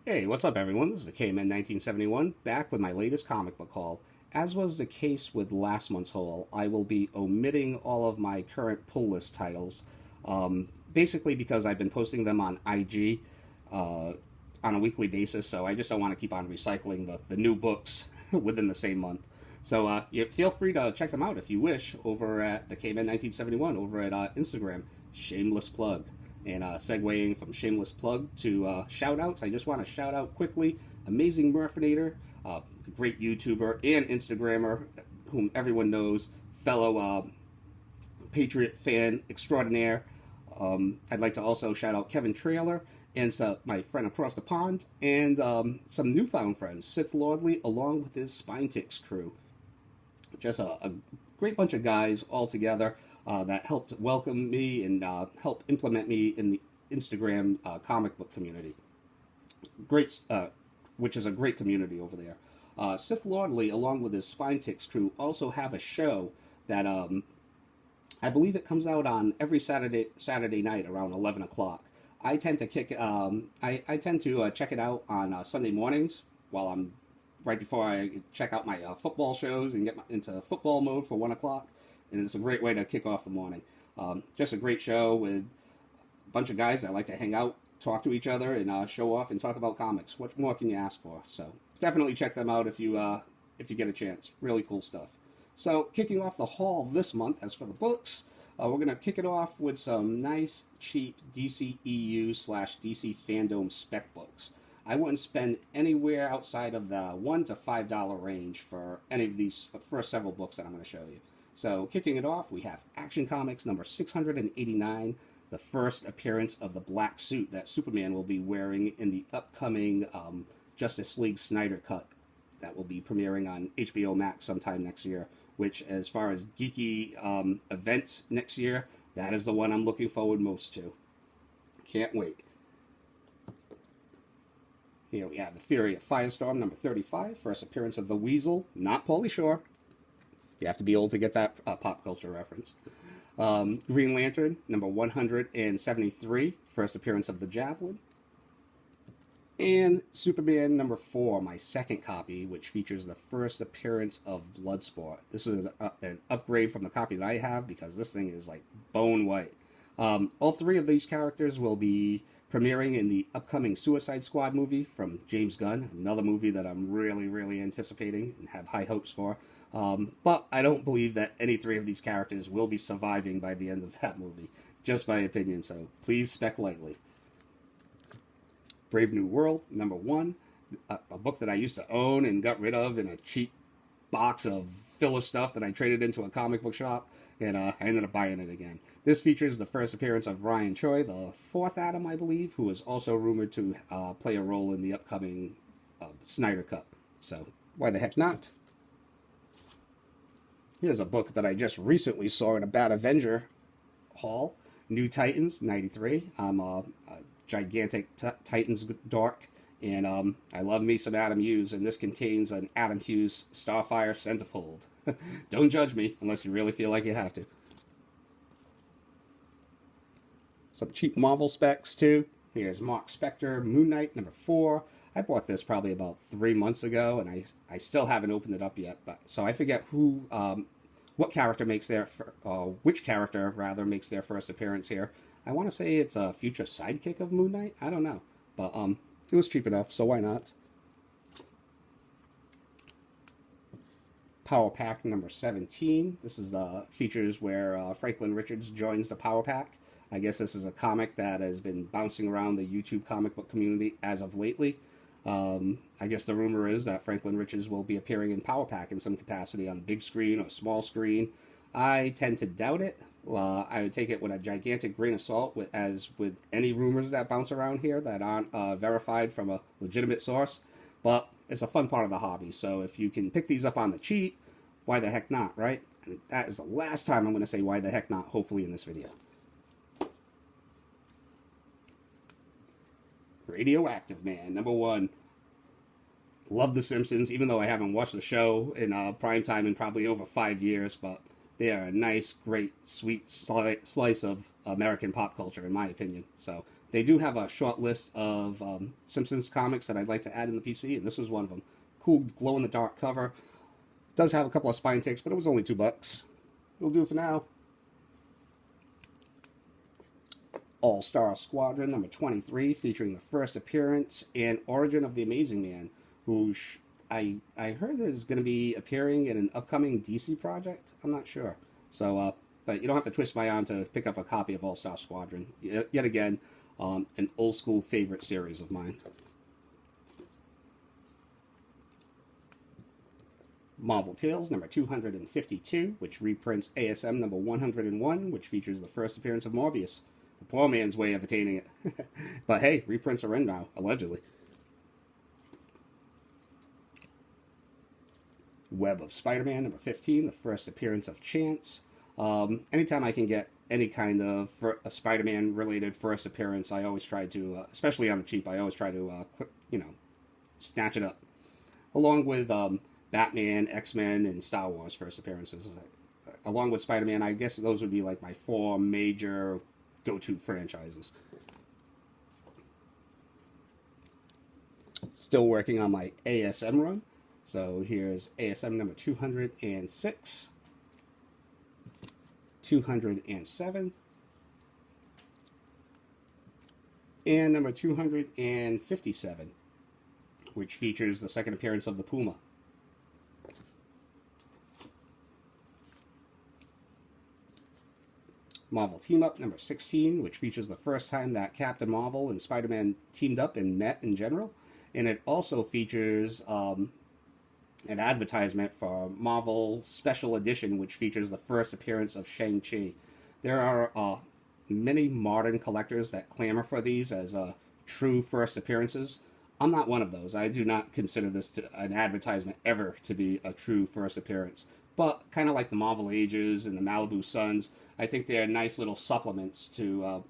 Hey, what's up, everyone? This is the KMN 1971, back with my latest comic book haul. As was the case with last month's haul, I will be omitting all of my current pull list titles, basically because I've been posting them on IG on a weekly basis, so I just don't want to keep on recycling the new books within the same month. So feel free to check them out if you wish over at the KMN 1971 over at Instagram. Shameless plug. And segueing from shameless plug to shout outs, I just want to shout out quickly Amazing Murphinator, great YouTuber and Instagrammer, whom everyone knows, fellow Patriot fan extraordinaire. I'd like to also shout out Kevin Trailer and my friend across the pond, and some newfound friends, Sith Lordley, along with his Spine Ticks crew. Just a great bunch of guys all together. That helped welcome me and help implement me in the Instagram comic book community. Which is a great community over there. Sith Lordley, along with his Spine Ticks crew, also have a show that I believe it comes out on every Saturday night around 11 o'clock. I tend to check it out on Sunday mornings while I'm right before I check out my football shows and get into football mode for 1 o'clock. And it's a great way to kick off the morning. Just a great show with a bunch of guys that like to hang out, talk to each other, and show off and talk about comics. What more can you ask for? So definitely check them out if you get a chance. Really cool stuff. So kicking off the haul this month, as for the books, we're going to kick it off with some nice, cheap DC EU/DC Fandome spec books. I wouldn't spend anywhere outside of the $1 to $5 range for any of these first several books that I'm going to show you. So, kicking it off, we have Action Comics number 689, the first appearance of the black suit that Superman will be wearing in the upcoming Justice League Snyder Cut that will be premiering on HBO Max sometime next year, which, as far as geeky events next year, that is the one I'm looking forward most to. Can't wait. Here we have The Fury of Firestorm number 35, first appearance of the Weasel, not Pauly Shore. You have to be old to get that pop culture reference. Green Lantern, number 173, first appearance of the Javelin. And Superman number 4, my second copy, which features the first appearance of Bloodsport. This is an upgrade from the copy that I have because this thing is like bone white. All three of these characters will be premiering in the upcoming Suicide Squad movie from James Gunn, another movie that I'm really, really anticipating and have high hopes for. But I don't believe that any three of these characters will be surviving by the end of that movie. Just my opinion, so please spec lightly. Brave New World, number 1, a book that I used to own and got rid of in a cheap box of filler stuff that I traded into a comic book shop, and I ended up buying it again. This features the first appearance of Ryan Choi, the fourth Atom, I believe, who is also rumored to play a role in the upcoming Snyder Cut. So, why the heck not? Here's a book that I just recently saw in a Bad Avenger haul. New Titans, 93. I'm a gigantic Titans dork, and I love me some Adam Hughes, and this contains an Adam Hughes Starfire centerfold. Don't judge me unless you really feel like you have to. Some cheap Marvel specs, too. Here's Mark Spector, Moon Knight, number 4. I bought this probably about 3 months ago, and I still haven't opened it up yet. So I forget which character makes their first appearance here. I want to say it's a future sidekick of Moon Knight. I don't know, but it was cheap enough, so why not? Power Pack number 17. This is features where Franklin Richards joins the Power Pack. I guess this is a comic that has been bouncing around the YouTube comic book community as of lately. I guess the rumor is that Franklin Richards will be appearing in Power Pack in some capacity on big screen or small screen. I tend to doubt it. I would take it with a gigantic grain of salt, as with any rumors that bounce around here that aren't verified from a legitimate source. But it's a fun part of the hobby, so if you can pick these up on the cheap, why the heck not, right? And that is the last time I'm going to say why the heck not, hopefully, in this video. Radioactive Man, number 1. Love The Simpsons, even though I haven't watched the show in prime time in probably over 5 years, but they are a nice, great, sweet slice of American pop culture, in my opinion. So they do have a short list of Simpsons comics that I'd like to add in the PC, and this was one of them. Cool glow-in-the-dark cover. Does have a couple of spine ticks, but it was only $2. It'll do for now. All-Star Squadron number 23, featuring the first appearance and origin of the Amazing Man, who I heard is going to be appearing in an upcoming DC project. I'm not sure. So, but you don't have to twist my arm to pick up a copy of All-Star Squadron. Yet again, an old-school favorite series of mine. Marvel Tales number 252, which reprints ASM number 101, which features the first appearance of Morbius. The poor man's way of attaining it. But hey, reprints are in now, allegedly. Web of Spider-Man number 15, the first appearance of Chance. Anytime I can get any kind of a Spider-Man related first appearance, I always try to, especially on the cheap, I always try to, snatch it up. Along with Batman, X-Men, and Star Wars first appearances. Along with Spider-Man, I guess those would be like my 4 major go-to franchises. Still working on my ASM run. So here's ASM number 206, 207, and number 257, which features the second appearance of the Puma. Marvel Team Up number 16, which features the first time that Captain Marvel and Spider-Man teamed up and met in general. And it also features an advertisement for Marvel Special Edition, which features the first appearance of Shang-Chi. There are many modern collectors that clamor for these as true first appearances. I'm not one of those. I do not consider this an advertisement ever to be a true first appearance. But kind of like the Marvel Ages and the Malibu Suns, I think they're nice little supplements to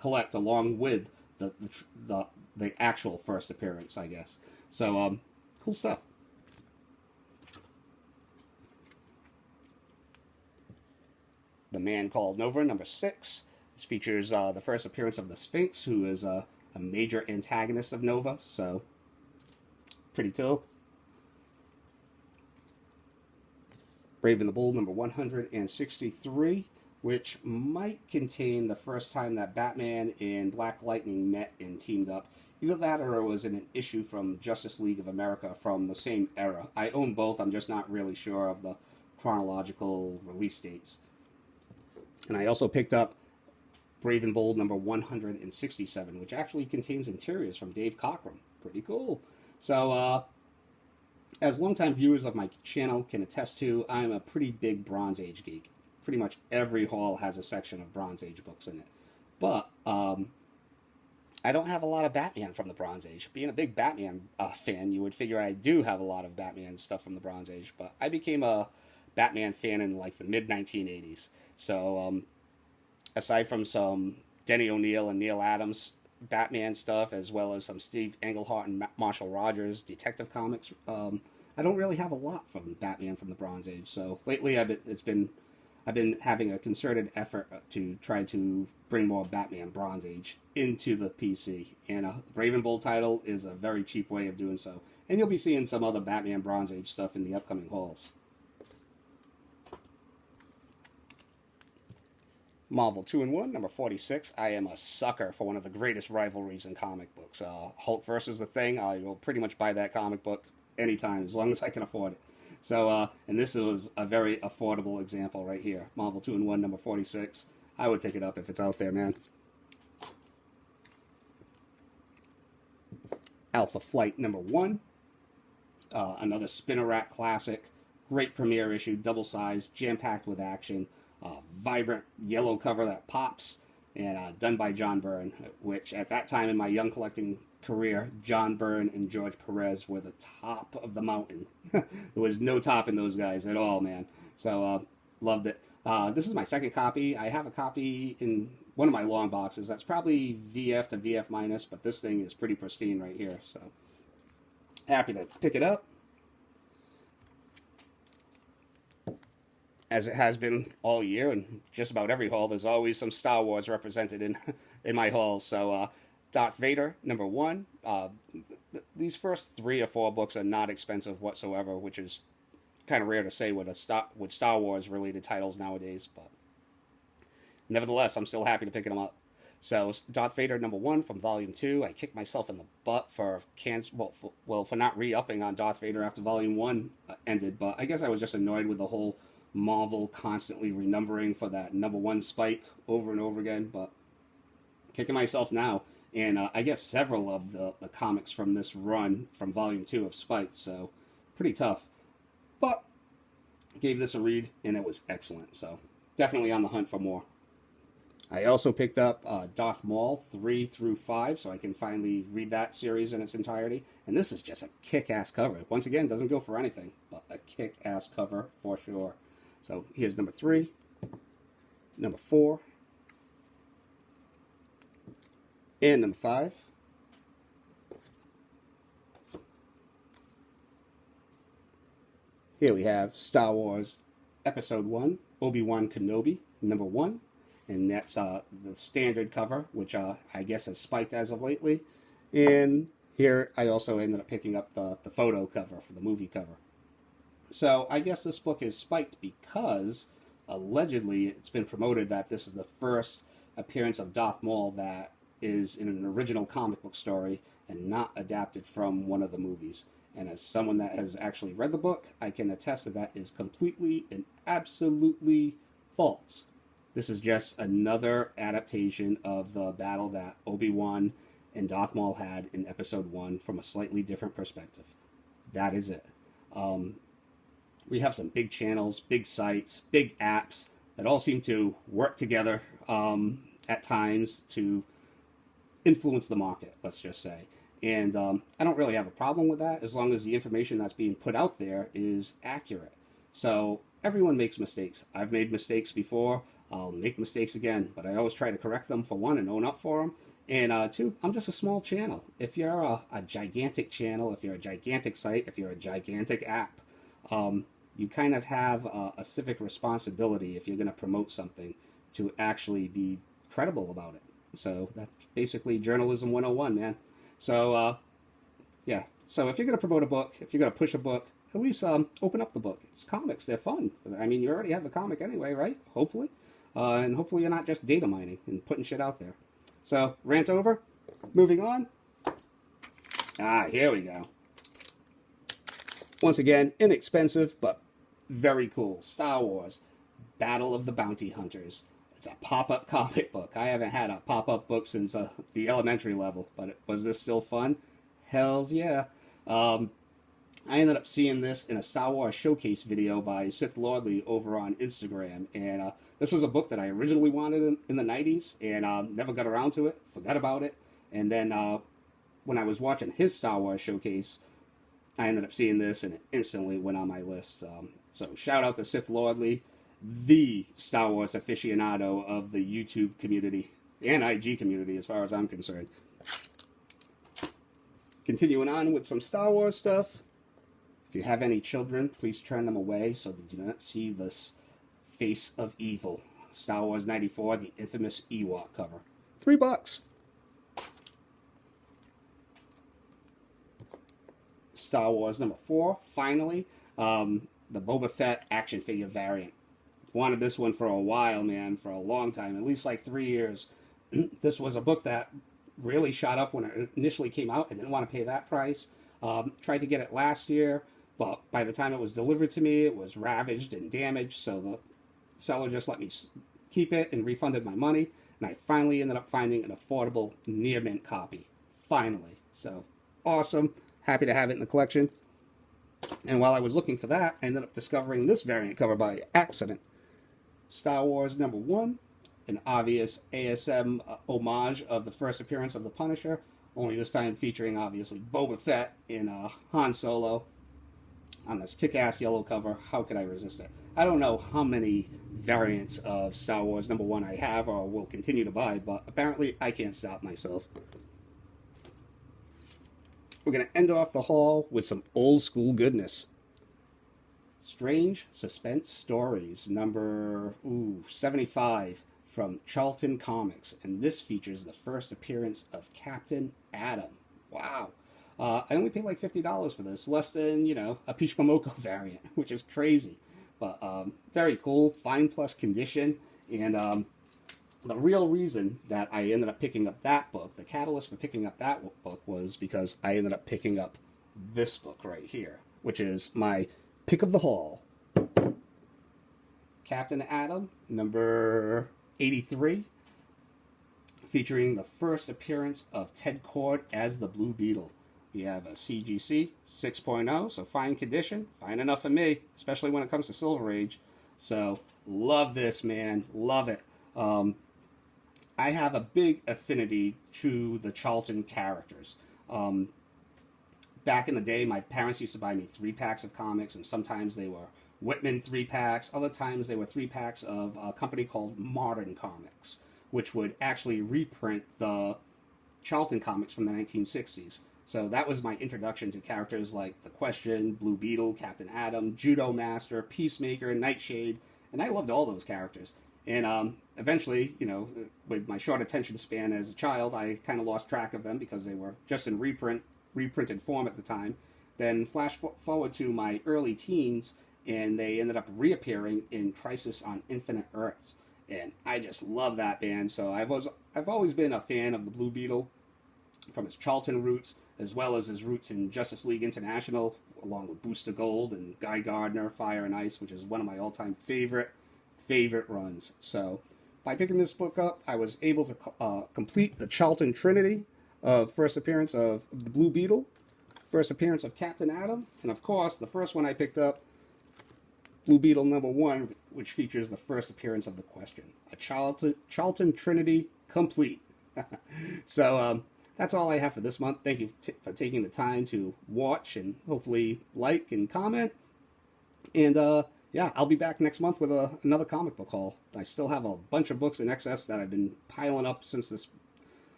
collect along with the actual first appearance, I guess. So cool stuff. The Man Called Nova number 6. This features the first appearance of the Sphinx, who is a major antagonist of Nova. So pretty cool. Brave and the Bold number 163, which might contain the first time that Batman and Black Lightning met and teamed up. Either that or it was in an issue from Justice League of America from the same era. I own both. I'm just not really sure of the chronological release dates. And I also picked up Brave and Bold number 167, which actually contains interiors from Dave Cockrum. Pretty cool. So, as longtime viewers of my channel can attest to, I'm a pretty big Bronze Age geek. Pretty much every haul has a section of Bronze Age books in it. But I don't have a lot of Batman from the Bronze Age. Being a big Batman fan, you would figure I do have a lot of Batman stuff from the Bronze Age. But I became a Batman fan in like the mid-1980s. So aside from some Denny O'Neil and Neil Adams Batman stuff, as well as some Steve Englehart and Marshall Rogers Detective Comics, I don't really have a lot from Batman from the Bronze Age. So lately I've been having a concerted effort to try to bring more Batman Bronze Age into the PC. And the Brave and Bold title is a very cheap way of doing so. And you'll be seeing some other Batman Bronze Age stuff in the upcoming hauls. Marvel 2-in-1, number 46. I am a sucker for one of the greatest rivalries in comic books. Hulk versus the Thing. I will pretty much buy that comic book anytime, as long as I can afford it. So, and this is a very affordable example right here. Marvel 2-in-1, number 46. I would pick it up if it's out there, man. Alpha Flight, number 1. Another Spinner Rack classic. Great premiere issue, double-sized, jam-packed with action. Vibrant yellow cover that pops, and done by John Byrne, which at that time in my young collecting career, John Byrne and George Perez were the top of the mountain. There was no topping those guys at all, man. So loved it. This is my second copy. I have a copy in one of my long boxes. That's probably VF to VF minus, but this thing is pretty pristine right here. So happy to pick it up. As it has been all year, and just about every haul, there's always some Star Wars represented in my hauls. So Darth Vader, number 1. These first 3 or 4 books are not expensive whatsoever, which is kind of rare to say with Star Wars related titles nowadays. But nevertheless, I'm still happy to pick them up. So Darth Vader number 1 from Volume 2. I kicked myself in the butt for for not re-upping on Darth Vader after Volume 1 ended. But I guess I was just annoyed with the whole Marvel constantly renumbering for that number 1 spike over and over again. But kicking myself now. And I guess several of the comics from this run from Volume 2 have spiked, so pretty tough. But gave this a read, and it was excellent, so definitely on the hunt for more. I also picked up Darth Maul 3 through 5, so I can finally read that series in its entirety. And this is just a kick-ass cover. Once again, doesn't go for anything, but a kick-ass cover for sure. So here's number 3, number 4, and number 5. Here we have Star Wars Episode 1, Obi-Wan Kenobi, number 1. And that's the standard cover, which I guess has spiked as of lately. And here I also ended up picking up the photo cover for the movie cover. So I guess this book is spiked because allegedly it's been promoted that this is the first appearance of Darth Maul that is in an original comic book story and not adapted from one of the movies. And as someone that has actually read the book, I can attest that is completely and absolutely false. This is just another adaptation of the battle that Obi-Wan and Darth Maul had in Episode 1 from a slightly different perspective. That is it. We have some big channels, big sites, big apps that all seem to work together at times to influence the market, let's just say. And I don't really have a problem with that as long as the information that's being put out there is accurate. So everyone makes mistakes. I've made mistakes before. I'll make mistakes again, but I always try to correct them, for one, and own up for them. And 2, I'm just a small channel. If you're a gigantic channel, if you're a gigantic site, if you're a gigantic app, you kind of have a civic responsibility if you're going to promote something to actually be credible about it. So that's basically journalism 101, man. So, yeah. So if you're going to promote a book, if you're going to push a book, at least open up the book. It's comics. They're fun. I mean, you already have the comic anyway, right? Hopefully. And hopefully you're not just data mining and putting shit out there. So, rant over. Moving on. Here we go. Once again, inexpensive, but very cool. Star Wars, Battle of the Bounty Hunters. It's a pop-up comic book. I haven't had a pop-up book since the elementary level, but was this still fun? Hells yeah. I ended up seeing this in a Star Wars showcase video by Sith Lordly over on Instagram, and this was a book that I originally wanted in the 90s, and never got around to it, forgot about it, and then when I was watching his Star Wars showcase, I ended up seeing this, and it instantly went on my list. So shout out to Sith Lordly, the Star Wars aficionado of the YouTube community and IG community as far as I'm concerned. Continuing on with some Star Wars stuff. If you have any children, please turn them away so they do not see this face of evil. Star Wars 94, the infamous Ewok cover. $3. Star Wars number 4, finally. The Boba Fett action figure variant. Wanted this one for a while, man, for a long time, at least like 3 years. This was a book that really shot up when it initially came out. I didn't want to pay that price. Tried to get it last year, but by the time it was delivered to me, it was ravaged and damaged, so the seller just let me keep it and refunded my money, and I finally ended up finding an affordable near-mint copy. Finally. So, awesome. Happy to have it in the collection. And while I was looking for that, I ended up discovering this variant cover by accident. Star Wars number 1, an obvious ASM homage of the first appearance of the Punisher, only this time featuring, obviously, Boba Fett in Han Solo on this kick-ass yellow cover. How could I resist it? I don't know how many variants of Star Wars number 1 I have or will continue to buy, but apparently I can't stop myself. We're going to end off the haul with some old school goodness. Strange Suspense Stories, number 75 from Charlton Comics, and this features the first appearance of Captain Atom. Wow. I only paid like $50 for this, less than, a Peach Momoko variant, which is crazy. But very cool, fine plus condition, and the real reason that I ended up picking up that book, the catalyst for picking up that book, was because I ended up picking up this book right here, which is my pick of the haul. Captain Atom, number 83, featuring the first appearance of Ted Kord as the Blue Beetle. We have a CGC 6.0, so fine condition, fine enough for me, especially when it comes to Silver Age. So, love this, man, love it. I have a big affinity to the Charlton characters. Back in the day, my parents used to buy me 3-packs of comics, and sometimes they were Whitman 3-packs. Other times they were 3-packs of a company called Modern Comics, which would actually reprint the Charlton comics from the 1960s. So that was my introduction to characters like The Question, Blue Beetle, Captain Atom, Judo Master, Peacemaker, Nightshade, and I loved all those characters. And eventually, with my short attention span as a child, I kind of lost track of them because they were just in reprinted form at the time. Then flash forward to my early teens, and they ended up reappearing in Crisis on Infinite Earths. And I just love that band. So I've always been a fan of the Blue Beetle from his Charlton roots, as well as his roots in Justice League International, along with Booster Gold and Guy Gardner, Fire and Ice, which is one of my all-time favorite runs. So by picking this book up, I was able to complete the Charlton Trinity of first appearance of the Blue Beetle, first appearance of Captain Atom, and of course, the first one I picked up, Blue Beetle number 1, which features the first appearance of The Question. A Charlton Trinity complete. So, that's all I have for this month. Thank you for taking the time to watch and hopefully like and comment. And, I'll be back next month with another comic book haul. I still have a bunch of books in excess that I've been piling up since this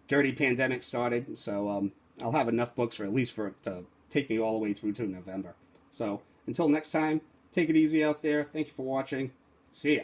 dirty pandemic started. So I'll have enough books for at least for it to take me all the way through to November. So until next time, take it easy out there. Thank you for watching. See ya.